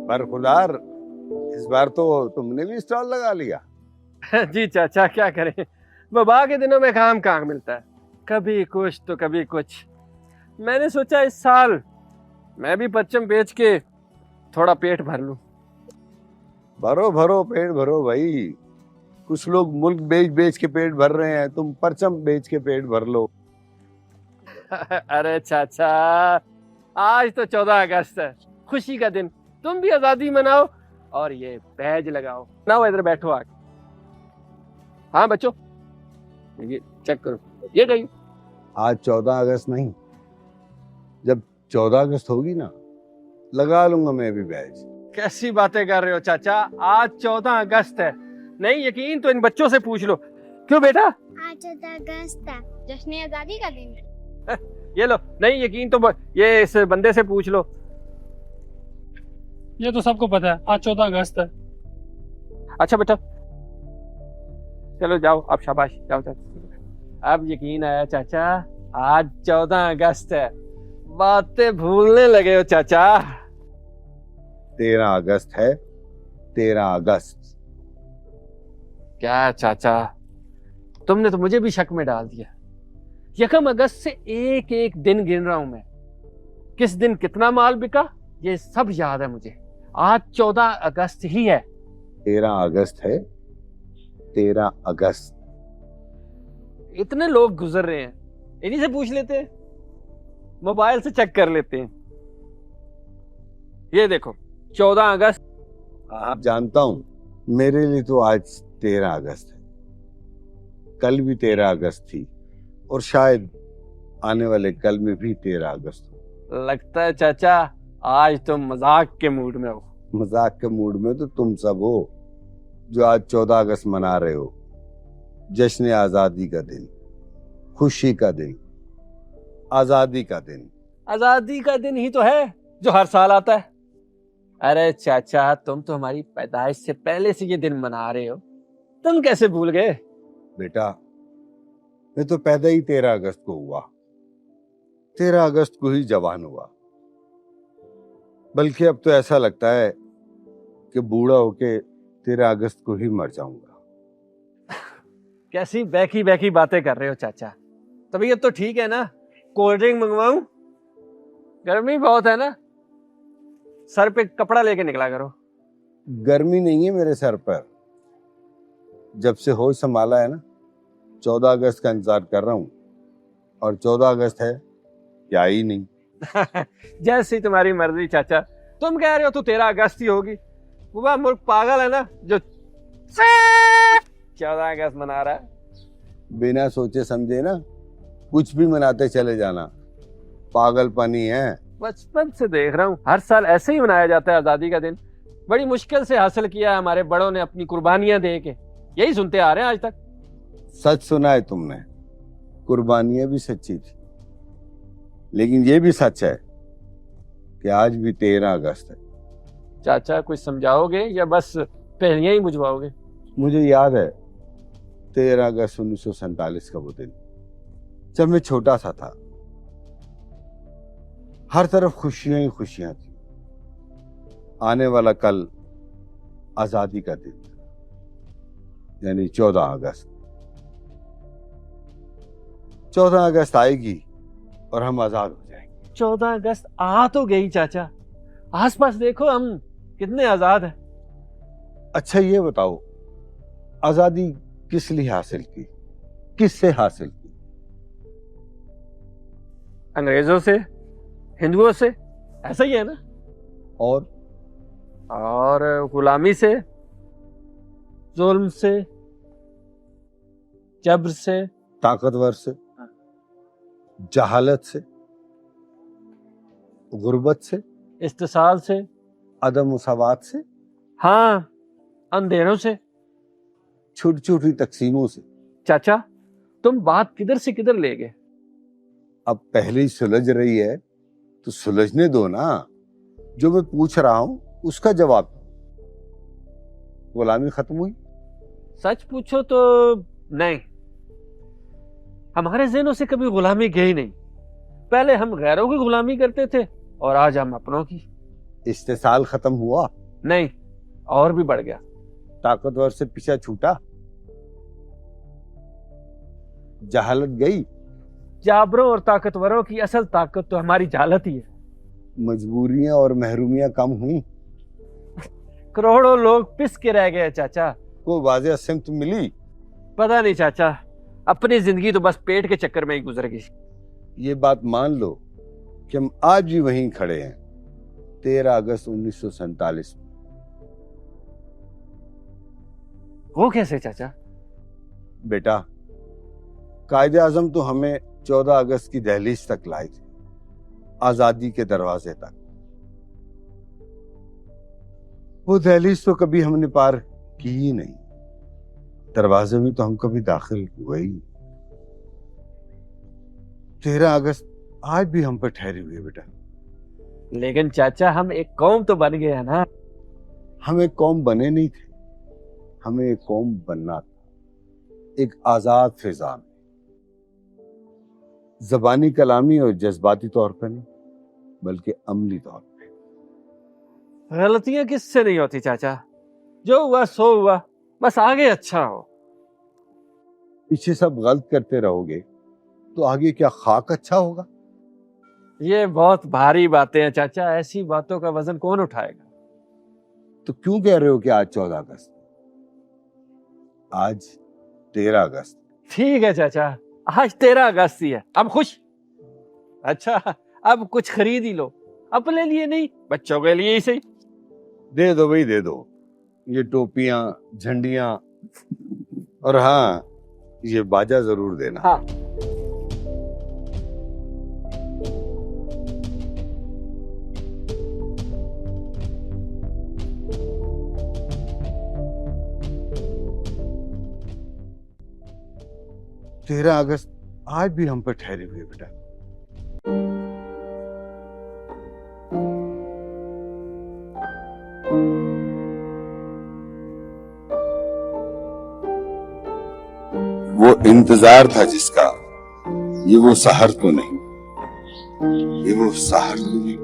बरखुदार, इस बार तो तुमने भी स्टॉल लगा लिया। जी चाचा, क्या करें, वबा के दिनों में काम कहाँ मिलता है, कभी कुछ तो कभी कुछ। मैंने सोचा इस साल मैं भी परचम बेच के थोड़ा पेट भर लूं। भरो भरो पेट भरो भाई। कुछ लोग मुल्क बेच बेच के पेट भर रहे हैं, तुम परचम बेच के पेट भर लो। अरे चाचा, आज तो 14 अगस्त है, खुशी का दिन, तुम भी आजादी मनाओ और ये बैज लगाओ। ना इधर बैठो आके। हाँ बच्चों, ये चेक करो, ये गई। आज 14 अगस्त नहीं, जब 14 अगस्त होगी ना, लगा लूंगा मैं भी बैच। कैसी बातें कर रहे हो चाचा, आज 14 अगस्त है। नहीं यकीन तो इन बच्चों से पूछ लो। क्यों बेटा? आज 14 अगस्त है, जश्न आजादी का दिन है। ये लो, नहीं यकीन तो ये इस बंदे से पूछ लो। ये तो सबको पता है, आज 14 अगस्त है। अच्छा बेटा, चलो जाओ, अब शाबाश, जाओ चाचा। अब यकीन आया चाचा, आज 14 अगस्त है। बातें भूलने लगे हो चाचा। 13 अगस्त है, 13 अगस्त। क्या चाचा, तुमने तो मुझे भी शक में डाल दिया। यकम अगस्त से एक एक दिन गिन रहा हूं मैं, किस दिन कितना माल बिका ये सब याद है मुझे। आज 14 अगस्त ही है। 13 अगस्त है, 13 अगस्त। इतने लोग गुजर रहे हैं, इन्हीं से पूछ लेते हैं, मोबाइल से चेक कर लेते हैं। ये देखो 14 अगस्त। आप जानता हूं, मेरे लिए तो आज 13 अगस्त है। कल भी 13 अगस्त थी और शायद आने वाले कल में भी 13 अगस्त हो। लगता है चाचा आज तुम मजाक के मूड में हो। मजाक के मूड में तो तुम सब हो जो आज 14 अगस्त मना रहे हो। जश्न आजादी का दिन, खुशी का दिन, आजादी का दिन। आजादी का दिन ही तो है जो हर साल आता है। अरे चाचा, तुम तो हमारी पैदाइश से पहले से ये दिन मना रहे हो, तुम कैसे भूल गए? बेटा, मैं तो पैदा ही 13 अगस्त को हुआ, 13 अगस्त को ही जवान हुआ। बल्कि अब तो ऐसा लगता है कि बूढ़ा होके 13 अगस्त को ही मर जाऊंगा। कैसी बैकी बैकी बातें कर रहे हो चाचा। तबीयत तो ठीक है ना? कोल्ड ड्रिंक मंगवाऊं? गर्मी बहुत है ना, सर पे कपड़ा लेके निकला करो। गर्मी नहीं है मेरे सर पर। जब से होश संभाला है ना, 14 अगस्त का इंतजार कर रहा हूं, और 14 अगस्त है क्या ही नहीं। जैसी तुम्हारी मर्जी चाचा, तुम कह रहे हो तो 13 अगस्त ही होगी। पूरा मुल्क पागल है ना जो 14 अगस्त मना रहा है। बिना सोचे समझे ना कुछ भी मनाते चले जाना, पागलपनी है। बचपन से देख रहा हूँ हर साल ऐसे ही मनाया जाता है आजादी का दिन। बड़ी मुश्किल से हासिल किया है हमारे बड़ों ने अपनी कुर्बानियां दे के, यही सुनते आ रहे हैं आज तक। सच सुना है तुमने, कुर्बानियां भी सच्ची थी, लेकिन ये भी सच है कि आज भी 13 अगस्त है। चाचा कुछ समझाओगे या बस पहेलियां ही बुझवाओगे? मुझे याद है 13 अगस्त 1947 का वो दिन, जब मैं छोटा सा था। हर तरफ खुशियां ही खुशियां थी। आने वाला कल आजादी का दिन था, यानी 14 अगस्त। 14 अगस्त आएगी और हम आजाद हो जाएंगे। 14 अगस्त आ तो गई चाचा, आसपास देखो हम कितने आजाद हैं। अच्छा ये बताओ, आजादी किस लिए हासिल की, किससे हासिल की? अंग्रेजों से, हिंदुओं से, ऐसा ही है ना? और गुलामी से, जुल्म से। जबर से, ताकतवर से, जहालत से, गुर्बत से, इस्तिसाल से, अदम मुसावात से, हाँ अंधेरों से। छोटी छोटी तकसीमों से। चाचा तुम बात किधर से किधर ले गए। अब पहले ही सुलझ रही है तो सुलझने दो ना। जो मैं पूछ रहा हूं उसका जवाब दो। गुलामी खत्म हुई? सच पूछो तो नहीं, हमारे ज़हनों से कभी गुलामी गई नहीं। पहले हम गैरों की गुलामी करते थे और आज हम अपनों की। इस्तेसाल खत्म हुआ? नहीं, और भी बढ़ गया। ताकतवर से पीछा छूटा? जहालत गई? जाबरों और ताकतवरों की असल ताकत तो हमारी जालत ही है। मजबूरियां और महरूमियां कम हुई? करोड़ों लोग पिस के रह गए चाचा। कोई वाज़ेह सिमत मिली? पता नहीं चाचा, अपनी जिंदगी तो बस पेट के चक्कर में ही गुजर गई। ये बात मान लो कि हम आज भी वहीं खड़े हैं 13 अगस्त 1947 में। वो कैसे चाचा? बेटा, कायदे आजम तो हमें 14 अगस्त की दहलीज तक लाए थे, आजादी के दरवाजे तक। वो दहलीज तो कभी हमने पार की ही नहीं, दरवाजे में तो हम कभी दाखिल हुए ही नहीं। 13 अगस्त आज भी हम पर ठहरी हुई है बेटा। लेकिन चाचा हम एक कौम तो बन गए हैं ना। हम एक कौम बने नहीं थे, हमें एक कौम बनना था, एक आजाद फिजा में। जबानी कलामी और जज्बाती तौर पर नहीं, बल्कि अमली तौर पे। गलतियां किससे नहीं होती चाचा, जो हुआ सो हुआ, बस आगे अच्छा हो। पीछे सब गलत करते रहोगे तो आगे क्या खाक अच्छा होगा? ये बहुत भारी बातें हैं चाचा, ऐसी बातों का वजन कौन उठाएगा। तो क्यों कह रहे हो कि आज 14 अगस्त? आज 13 अगस्त। ठीक है चाचा, आज 13 अगस्त ही है, अब खुश। अच्छा अब कुछ खरीद ही लो, अपने लिए नहीं बच्चों के लिए ही सही। दे दो भाई, दे दो। ये टोपियां, झंडियां, और हाँ, ये बाजा जरूर देना। हाँ। तेरह अगस्त आज भी हम पर ठहरी हुई है बेटा। वो इंतजार था जिसका, ये वो सहर तो नहीं, ये वो सहर तो नहीं।